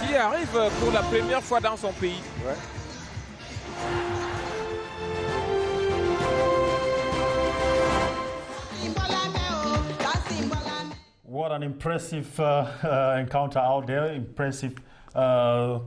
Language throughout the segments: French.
qui arrive pour la première fois dans son pays. Ouais. What an impressive encounter out there, impressive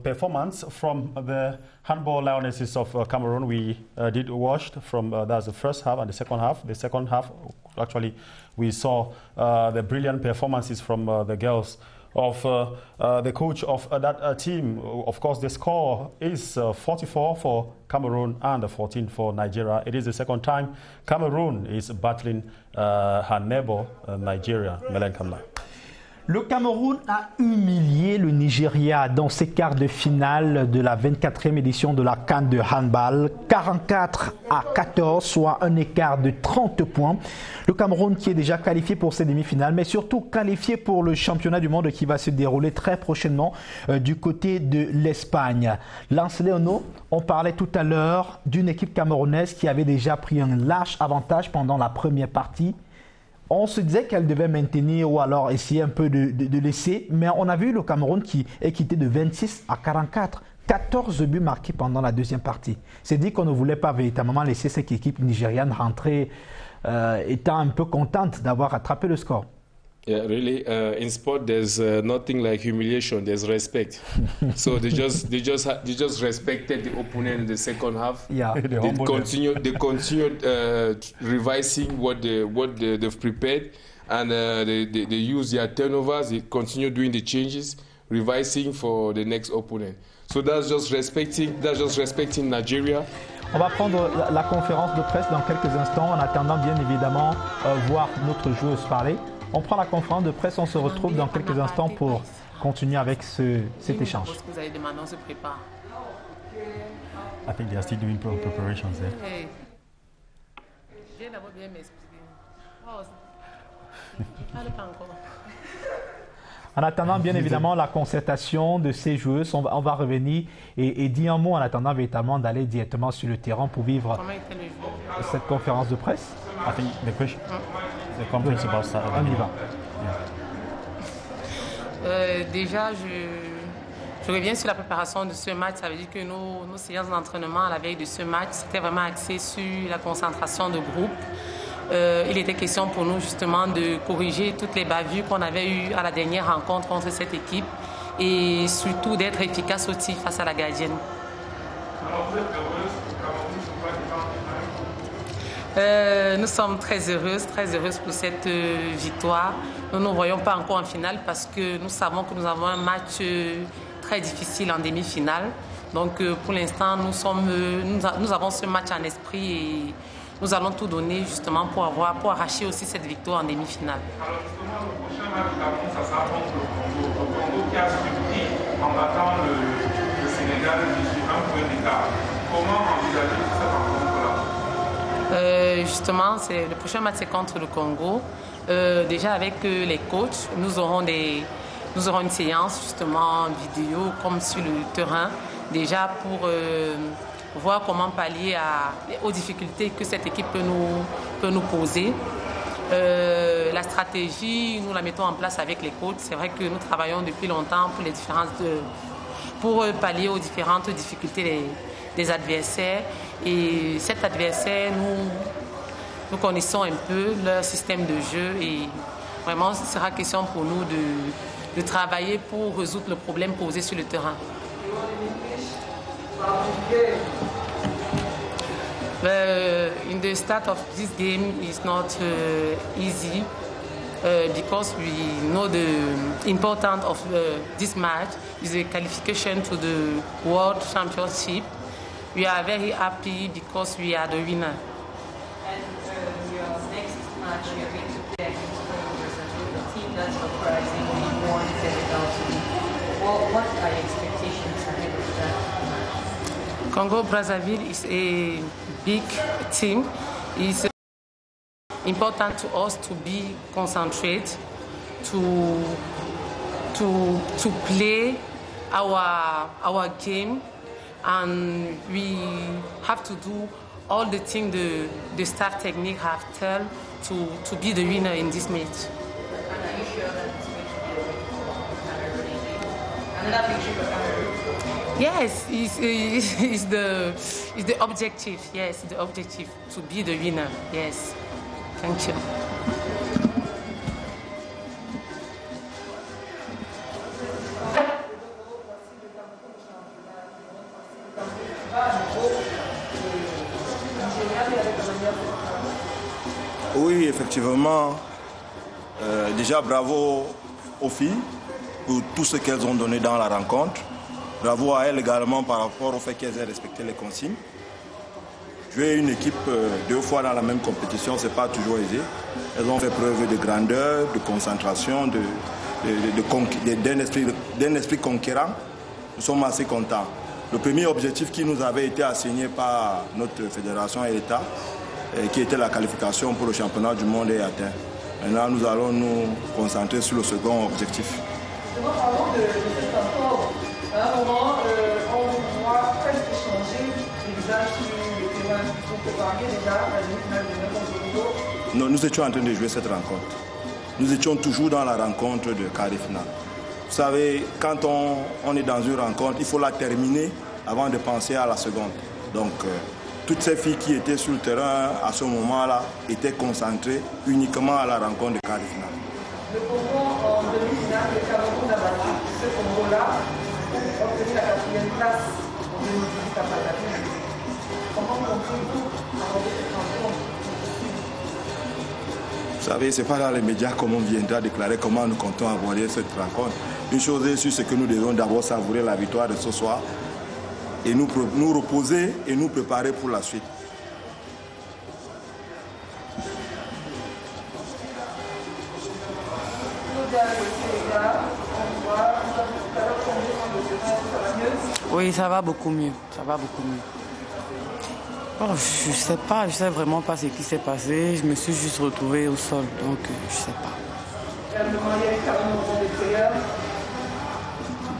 performance from the handball Lionesses of Cameroon. We did watch from that's the first half and the second half. The second half, actually, we saw the brilliant performances from the girls of the coach of that team. Of course, the score is 44 for Cameroon and 14 for Nigeria. It is the second time Cameroon is battling her neighbor, Nigeria. Melen Kamla. Le Cameroun a humilié le Nigeria dans ses quarts de finale de la 24e édition de la CAN de handball. 44-14, soit un écart de 30 points. Le Cameroun qui est déjà qualifié pour ses demi-finales, mais surtout qualifié pour le championnat du monde qui va se dérouler très prochainement du côté de l'Espagne. Lance Léono, on parlait tout à l'heure d'une équipe camerounaise qui avait déjà pris un large avantage pendant la première partie. On se disait qu'elle devait maintenir ou alors essayer un peu de laisser, mais on a vu le Cameroun qui est quitté de 26 à 44. 14 buts marqués pendant la deuxième partie. C'est dit qu'on ne voulait pas véritablement laisser cette équipe nigériane rentrer étant un peu contente d'avoir rattrapé le score. Yeah, really. In sport, there's nothing like humiliation. There's respect. So they just respected the opponent in the second half. Yeah, they continued revising what they've prepared, and they use their turnovers. They continue doing the changes, revising for the next opponent. So that's just respecting Nigeria. On va prendre la conférence de presse dans quelques instants. En attendant, bien évidemment, voir notre joueuse parler. On prend la conférence de presse, on se retrouve dans quelques instants pour continuer avec cet échange. Vous allez demander, on se prépare. I think they are still doing preparations there. Hey. Viens d'abord bien m'expliquer. Oh, parle pas encore. En attendant, bien évidemment, la concertation de ces joueuses, on va revenir et dire un mot en attendant véritablement d'aller directement sur le terrain pour vivre cette conférence de presse. I think the question, the conference about Saturday. On y va. Déjà, je reviens sur la préparation de ce match. Ça veut dire que nos séances d'entraînement à la veille de ce match, c'était vraiment axé sur la concentration de groupe. Il était question pour nous justement de corriger toutes les bavures qu'on avait eues à la dernière rencontre contre cette équipe et surtout d'être efficace aussi face à la gardienne. Nous sommes très heureuses pour cette victoire. Nous ne nous voyons pas encore en finale parce que nous savons que nous avons un match très difficile en demi-finale. Donc pour l'instant, nous avons ce match en esprit et nous allons tout donner justement pour arracher aussi cette victoire en demi-finale. Alors justement, le prochain match de la France, ça sera contre le Congo qui a surpris en battant le Sénégal sur un point d'écart. Comment envisagez-vous cette rencontre-là? Justement, le prochain match c'est contre le Congo. Déjà avec les coachs, nous aurons une séance justement vidéo comme sur le terrain, déjà pour voir comment pallier aux difficultés que cette équipe peut nous poser. La stratégie, nous la mettons en place avec les coachs. C'est vrai que nous travaillons depuis longtemps pour pallier aux différentes difficultés des adversaires. Et cet adversaire, nous connaissons un peu leur système de jeu et vraiment, ce sera question pour nous de travailler pour résoudre le problème posé sur le terrain. In the start of this game is not easy because we know the importance of this match is a qualification to the World Championship. We are very happy because we are the winner. And your next match, you are going to play against a team that's surprisingly won Senegal. What are your expectations ahead of that match? Congo-Brazzaville is a big team. It's important to us to be concentrated, to play our game, and we have to do all the things the staff technique have told to be the winner in this match. And are you sure that it's going to be a win for Cameroon? another victory for Cameroon? Yes, it's the objective. Yes, the objective to be the winner. Yes, thank you. Oui, effectivement. Déjà, bravo aux filles pour tout ce qu'elles ont donné dans la rencontre. Bravo à elles également par rapport au fait qu'elles aient respecté les consignes. Jouer une équipe 2 fois dans la même compétition, ce n'est pas toujours aisé. Elles ont fait preuve de grandeur, de concentration, d'un esprit conquérant. Nous sommes assez contents. Le premier objectif qui nous avait été assigné par notre fédération et l'État, qui était la qualification pour le championnat du monde, est atteint. Maintenant, nous allons nous concentrer sur le second objectif. Parlons de cet rapport. À un moment, on voit presque changer les visages sur le terrain. Vous préparez déjà à la demi-finale de Congo. Non, nous étions en train de jouer cette rencontre. Nous étions toujours dans la rencontre de quart de finale. Vous savez, quand on est dans une rencontre, il faut la terminer avant de penser à la seconde. Donc, toutes ces filles qui étaient sur le terrain à ce moment-là étaient concentrées uniquement à la rencontre de quart de finale. Le Congo en demi-finale, le Cameroun a battu ce Congo-là pour obtenir la 4e place en 2018 à Brazzaville. Comment comptez-vous aborder cette rencontre? Vous savez, ce n'est pas dans les médias comme on viendra déclarer comment nous comptons aborder cette rencontre. Une chose est sûre, c'est que nous devons d'abord savourer la victoire de ce soir et nous reposer et nous préparer pour la suite. Oui, ça va beaucoup mieux. Ça va beaucoup mieux. Oh, je sais vraiment pas ce qui s'est passé. Je me suis juste retrouvée au sol, donc je sais pas.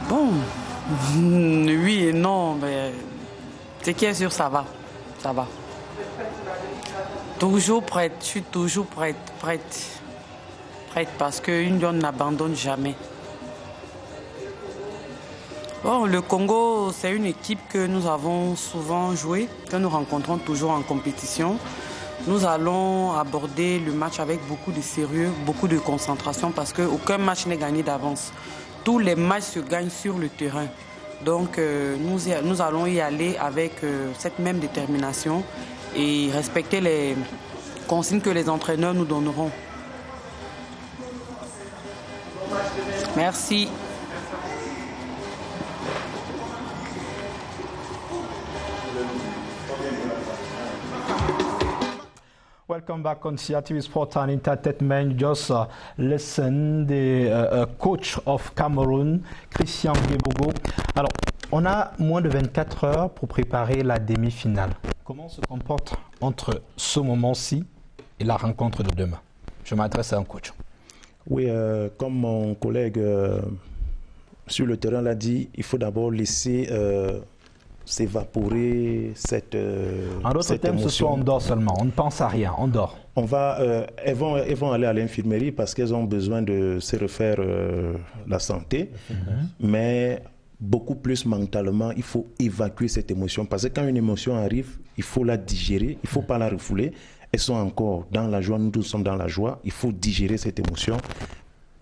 Bon, oui et non, mais ce qui est sûr, ça va. Ça va. Toujours prête, je suis toujours prête parce qu'une lionne n'abandonne jamais. Bon, le Congo, c'est une équipe que nous avons souvent jouée, que nous rencontrons toujours en compétition. Nous allons aborder le match avec beaucoup de sérieux, beaucoup de concentration parce qu'aucun match n'est gagné d'avance. Tous les matchs se gagnent sur le terrain. Donc nous allons y aller avec cette même détermination et respecter les consignes que les entraîneurs nous donneront. Merci. Welcome back on CRTV Sport and Entertainment. Just listen the coach of Cameroon, Christian Guebogo. Alors, on a moins de 24 heures pour préparer la demi-finale. Comment se comporte entre ce moment-ci et la rencontre de demain? Je m'adresse à un coach. Oui, comme mon collègue sur le terrain l'a dit, il faut d'abord laisser s'évaporer cette en d'autres termes, ce soir, on dort seulement, on ne pense à rien, on dort. Elles vont aller à l'infirmerie parce qu'elles ont besoin de se refaire la santé, mais beaucoup plus mentalement, il faut évacuer cette émotion parce que quand une émotion arrive, il faut la digérer, il ne faut pas la refouler. Elles sont encore dans la joie, nous tous sommes dans la joie, il faut digérer cette émotion.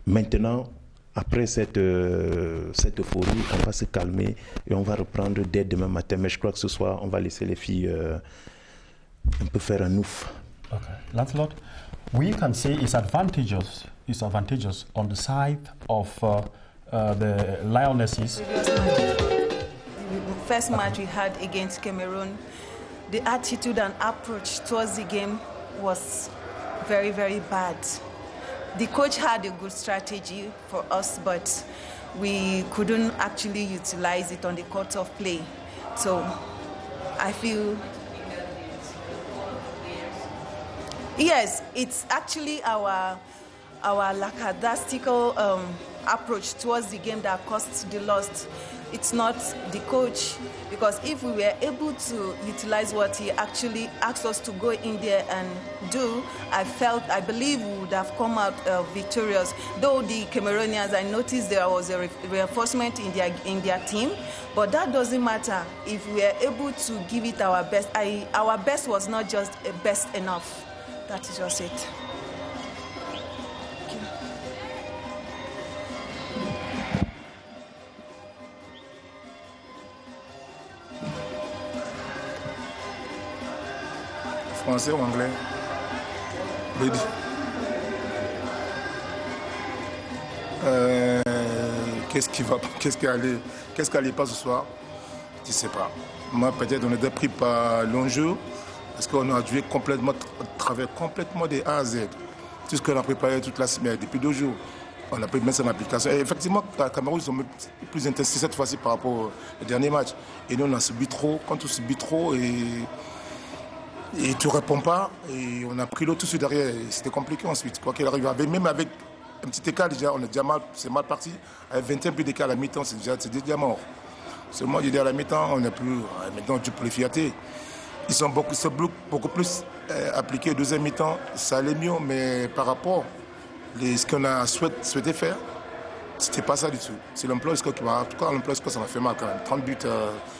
Maintenant, après cette euphorie, on va se calmer et on va reprendre dès demain matin. Mais je crois que ce soir, on va laisser les filles un peu faire un ouf. Okay. Lancelot, we can say it's advantageous on the side of the Lionesses. The first match we had against Cameroon, the attitude and approach towards the game was very, very bad. The coach had a good strategy for us, but we couldn't actually utilize it on the court of play. So I feel, yes, it's actually our lackadaisical approach towards the game that caused the loss. It's not the coach, because if we were able to utilize what he actually asked us to go in there and do, I believe we would have come out victorious. Though the Cameroonians, I noticed there was a reinforcement in their team, but that doesn't matter if we are able to give it our best. Our best was not just best enough. That is just it. Français ou anglais? Lady. Qu'est-ce qui allait pas ce soir? Je ne sais pas. Moi, peut-être on était pris par l'enjeu, parce qu'on a joué complètement, travaillé complètement de A à Z. Tout ce qu'on a préparé toute la semaine, depuis 2 jours, on a pu mettre ça en application. Et effectivement, à Cameroun, ils sont plus intensifs cette fois-ci par rapport au dernier match. Et nous, on a subi trop. Quand on subit trop et tu ne réponds pas, et on a pris l'autre tout de suite derrière. C'était compliqué ensuite. Quoi qu'il arrive, même avec un petit écart, déjà, on est déjà mal parti. Avec 21 plus d'écart à la mi-temps, c'est déjà mort. Seulement, je dis à la mi-temps, on n'est plus. Maintenant, tu peux les fierté. Ils sont beaucoup plus appliqués. Deuxième mi-temps, ça allait mieux, mais par rapport à ce qu'on a souhaité faire, c'était pas ça du tout. C'est l'emploi de score qui m'a. En tout cas, l'emploi de score, ça m'a fait mal quand même. 30 buts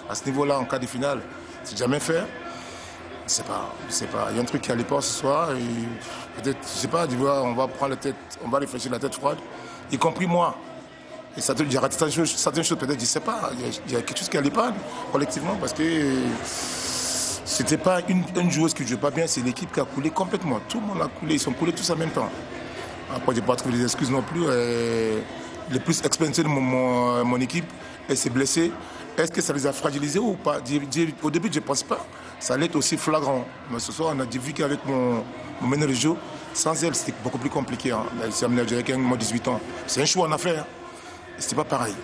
à ce niveau-là, en cas de finale, c'est jamais fait. Je sais pas. Il y a un truc qui allait pas ce soir. Et peut-être, je sais pas, on va prendre la tête, on va réfléchir la tête froide, y compris moi. Et ça te dit, certaines choses, peut-être, je sais pas. Il y a quelque chose qui allait pas collectivement, parce que c'était pas une joueuse qui ne jouait pas bien, c'est l'équipe qui a coulé complètement. Tout le monde a coulé, ils sont coulés tous en même temps. Après, je n'ai pas trouvé des excuses non plus. Le plus expérimenté de mon équipe, elle s'est blessée. Est-ce que ça les a fragilisés ou pas? Au début, je ne pense pas. Ça allait être aussi flagrant. Mais ce soir, on a vu qu'avec mon meneur de jeu, sans elle, c'était beaucoup plus compliqué. Hein. Elle s'est amenée avec un moins 18 ans. C'est un choix qu'on a fait. Hein. C'était pas pareil.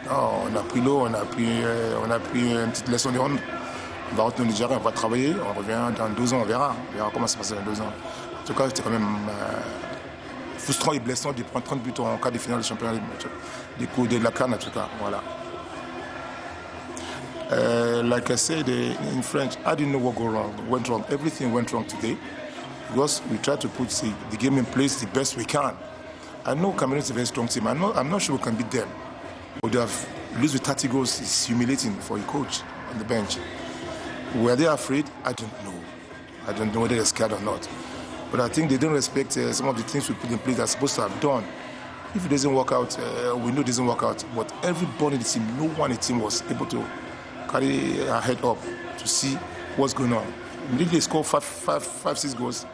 Non, on a pris l'eau, on a pris une petite leçon de honte. On va retourner au Nigeria, on va travailler, on revient dans 2 ans, on verra comment ça se passe dans 2 ans. En tout cas, c'était quand même frustrant et blessant de prendre 30 buts en quart de finale du championnat de la CAN, en tout cas. Voilà. Like I said in French, I didn't know what went wrong. Everything went wrong today because we tried to put the game in place the best we can. I know Cameroon is a very strong team. I'm not sure we can beat them. But to have lose with 30 goals is humiliating for a coach on the bench. Were they afraid? I don't know. I don't know whether they're scared or not. But I think they don't respect some of the things we put in place they're supposed to have done. If it doesn't work out, we know it doesn't work out. But everybody in the team, no one in the team was able to carry her head up to see what's going on. Immediately they scored 5-6 goals.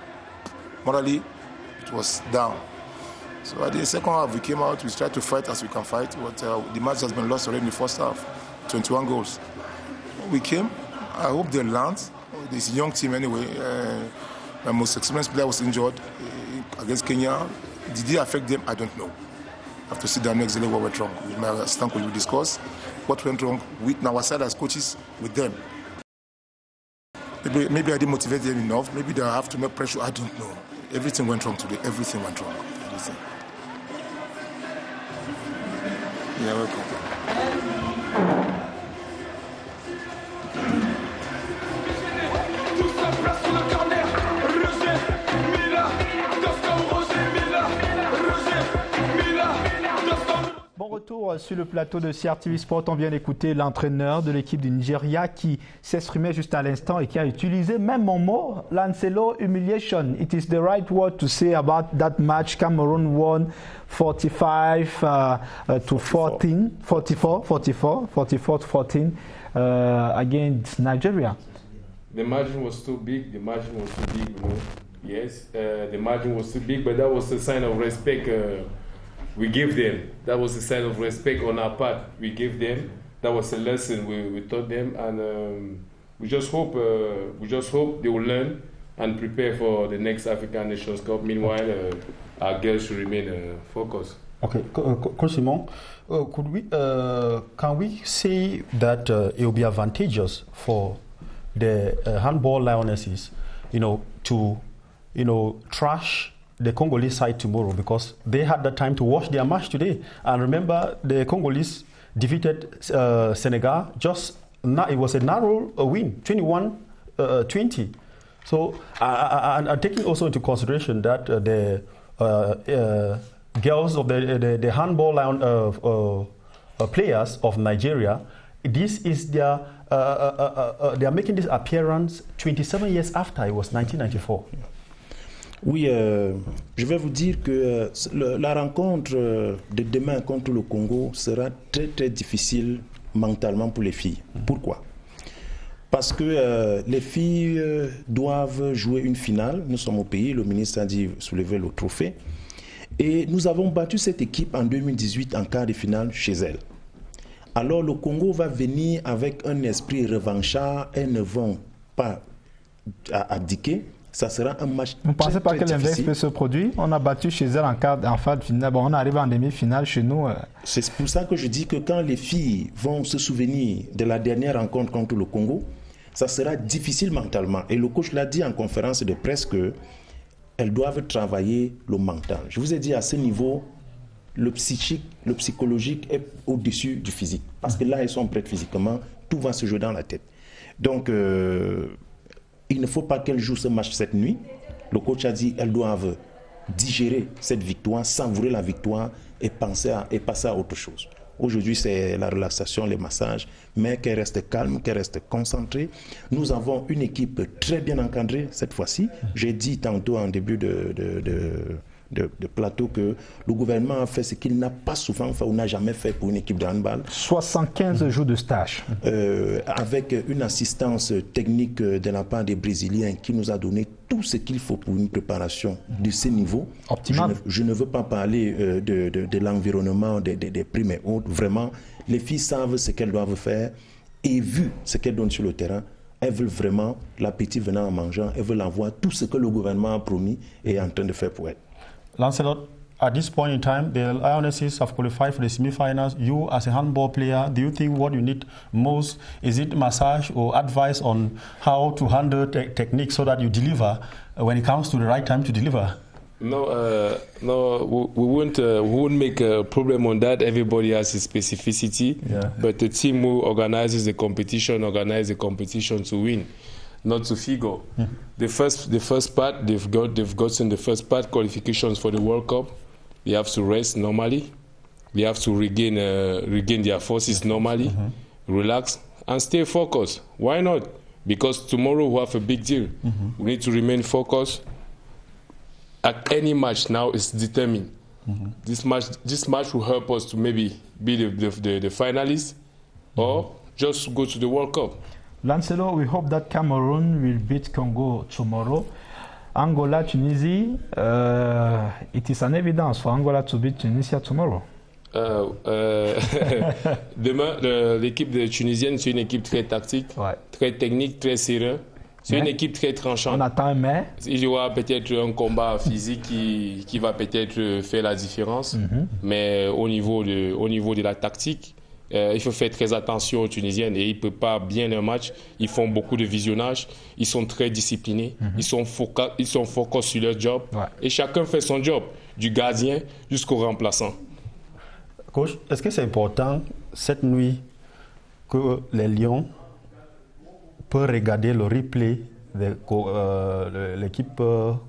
Morally, it was down. So at the second half, we came out, we tried to fight as we can fight, but the match has been lost already in the first half, 21 goals. We came, I hope they learned. This young team anyway, my most experienced player was injured against Kenya. Did it affect them? I don't know. I have to sit down next day what went wrong. With my assistant, we will discuss what went wrong with our side as coaches with them. Maybe I didn't motivate them enough. Maybe they have to make pressure. I don't know. Everything went wrong today. Everything went wrong. Everything. Yeah, welcome. Bon retour sur le plateau de CRTV Sport. On vient d'écouter l'entraîneur de l'équipe du Nigeria qui s'exprimait juste à l'instant et qui a utilisé même mon mot, Lancelo humiliation. It is the right word to say about that match. Cameroon won 45 to 14, 44 to 14 against Nigeria. The margin was too big. You know. Yes, the margin was too big, but that was a sign of respect. We give them. That was a sign of respect on our part. We gave them. That was a lesson we taught them, and we just hope they will learn and prepare for the next African Nations Cup. Meanwhile, our girls should remain focused. Okay, Coach Simon, can we say that it will be advantageous for the handball Lionesses, to trash the Congolese side tomorrow because they had the time to watch their match today. And remember, the Congolese defeated Senegal. It was a narrow win, 21-20. So, and taking also into consideration that the girls of the handball players of Nigeria, this is their they are making this appearance 27 years after it was 1994. Oui, je vais vous dire que la rencontre de demain contre le Congo sera très très difficile mentalement pour les filles. Pourquoi? Parce que les filles doivent jouer une finale. Nous sommes au pays, le ministre a dit soulever le trophée. Et nous avons battu cette équipe en 2018 en quart de finale chez elle. Alors le Congo va venir avec un esprit revanchard. Elles ne vont pas abdiquer. Ça sera un match Vous ne pensez pas que l'inverse difficile. peut se produire? On a battu chez elle en quart de finale. Bon, on arrive en demi-finale chez nous. C'est pour ça que je dis que quand les filles vont se souvenir de la dernière rencontre contre le Congo, ça sera difficile mentalement. Et le coach l'a dit en conférence de presse qu'elles doivent travailler le mental. Je vous ai dit à ce niveau, le psychique, le psychologique est au-dessus du physique. Parce que là, elles sont prêtes physiquement, tout va se jouer dans la tête. Donc, il ne faut pas qu'elles jouent ce match cette nuit. Le coach a dit qu'elles doivent digérer cette victoire, savourer la victoire et passer à autre chose. Aujourd'hui, c'est la relaxation, les massages, mais qu'elles restent calmes, qu'elles restent concentrées. Nous avons une équipe très bien encadrée cette fois-ci. J'ai dit tantôt en début de plateau que le gouvernement a fait ce qu'il n'a pas souvent fait ou n'a jamais fait pour une équipe de handball. 75 jours de stage. Avec une assistance technique de la part des Brésiliens qui nous a donné tout ce qu'il faut pour une préparation de ce niveau. Optimal. Je ne veux pas parler de l'environnement, des primes et autres. Vraiment, les filles savent ce qu'elles doivent faire et vu ce qu'elles donnent sur le terrain, elles veulent vraiment, l'appétit venant en mangeant, elles veulent avoir tout ce que le gouvernement a promis et est en train de faire pour elles. Lancelot, at this point in time, the Lionesses have qualified for the semi-finals. You, as a handball player, do you think what you need most is it massage or advice on how to handle technique so that you deliver when it comes to the right time to deliver? No, we won't make a problem on that. Everybody has his specificity, but the team who organizes the competition to win, not to figure. The first part they've gotten the first part qualifications for the World Cup. They have to rest normally. They have to regain their forces normally, relax and stay focused. Why not? Because tomorrow we have a big deal. We need to remain focused. At any match now is determined. This match will help us to maybe be the finalists or just go to the World Cup. Lancelot, we hope that Cameroon will beat Congo tomorrow. Angola, Tunisie, it is an evidence for Angola to beat Tunisia tomorrow. Demain, l'équipe tunisienne, c'est une équipe très tactique, très technique, très sérieuse. C'est une équipe très tranchante. On attend un mais. Il y aura peut-être un combat physique qui va peut-être faire la différence. Mais au niveau de la tactique, il faut faire très attention aux Tunisiennes et ils ne peuvent pas bien leur match. Ils font beaucoup de visionnage, ils sont très disciplinés, ils sont focus sur leur job et chacun fait son job, du gardien jusqu'au remplaçant. Coach, est-ce que c'est important cette nuit que les Lions peuvent regarder le replay de l'équipe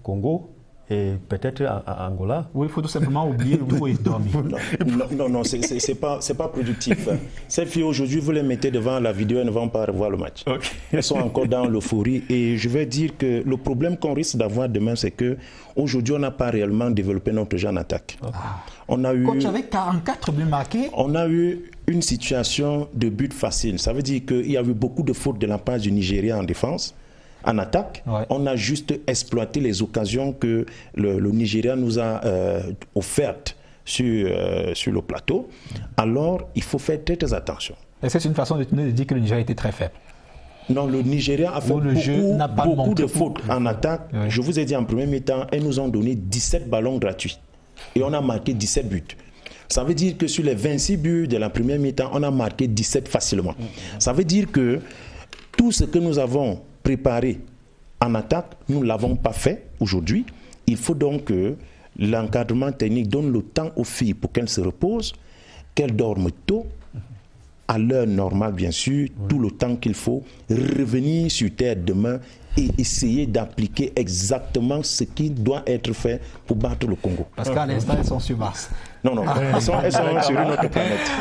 Congo et peut-être Angola? Oui, il faut tout simplement oublier où ils dorment. Non, c'est pas productif. Ces filles aujourd'hui, vous les mettez devant la vidéo, elles ne vont pas revoir le match. Elles sont encore dans l'euphorie et je vais dire que le problème qu'on risque d'avoir demain, c'est que aujourd'hui, on n'a pas réellement développé notre jeu en attaque. On a eu, coach, avec 44 buts marqués, on a eu une situation de but facile. Ça veut dire qu'il y a eu beaucoup de fautes de la part du Nigeria en défense. En attaque, on a juste exploité les occasions que le Nigeria nous a offertes sur le plateau. Alors, il faut faire très, très attention. Est-ce que c'est une façon de dire que le Nigeria était très faible? Non, le Nigeria a fait beaucoup de fautes en attaque. Je vous ai dit en premier mi-temps, elles nous ont donné 17 ballons gratuits. Et on a marqué 17 buts. Ça veut dire que sur les 26 buts de la première mi-temps, on a marqué 17 facilement. Ça veut dire que tout ce que nous avons préparé en attaque, nous ne l'avons pas fait aujourd'hui. Il faut donc que l'encadrement technique donne le temps aux filles pour qu'elles se reposent, qu'elles dorment tôt, à l'heure normale bien sûr, tout le temps qu'il faut, revenir sur terre demain et essayer d'appliquer exactement ce qui doit être fait pour battre le Congo. Parce qu'à l'instant, elles sont sur Mars. Non, elles sont sur une autre planète.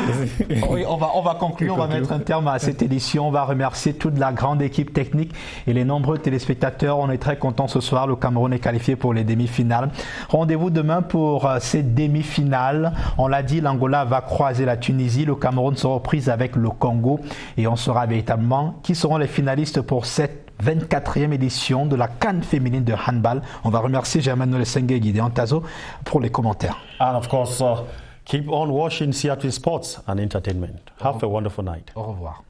Oui, on va conclure, on va mettre un terme à cette édition. On va remercier toute la grande équipe technique et les nombreux téléspectateurs. On est très contents ce soir. Le Cameroun est qualifié pour les demi-finales. Rendez-vous demain pour ces demi-finales. On l'a dit, l'Angola va croiser la Tunisie. Le Cameroun sera reprise avec le Congo. Et on saura véritablement qui seront les finalistes pour cette 24e édition de la CAN féminine de handball. On va remercier Germaine Olesengue et Gideon Tazo pour les commentaires. And of course, keep on watching Seattle Sports and Entertainment. Have a wonderful night. Au revoir.